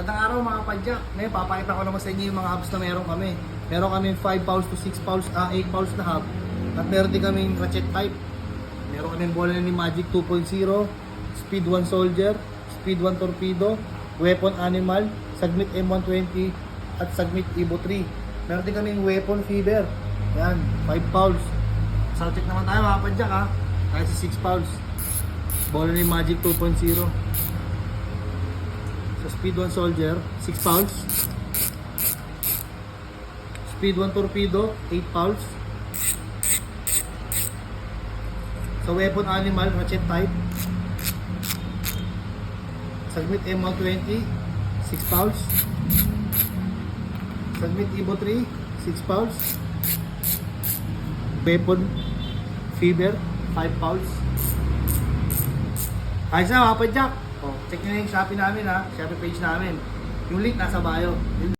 Magandang araw mga padyak. Ngayon papakita ko naman sa inyo yung mga hubs na meron kami. Meron kami 5 pounds to 6 pounds, 8 pounds na hub. At meron din kaming ratchet type. Meron kaming bola ni Magic 2.0, Speed 1 Soldier, Speed 1 Torpedo, Weapon Animal, Sagmit M120 at Sagmit Evo 3. Meron din kaming Weapon Feeder. Yan, 5 pounds. So check naman tayo mga padyak ha. Tayo sa 6 pounds. Bola ni Magic 2.0. Sa Speed 1 Soldier, 6 pounds. Speed 1 Torpedo, 8 pounds. Sa Weapon Animal, ratchet type. Sagmit M120, 6 pounds. Sagmit Evo 3, 6 pounds. Weapon Feeder, 5 pounds. Ayos na mga padyak. Check nyo na yung Shopee namin ha. Shopee page namin. Yung link nasa bio.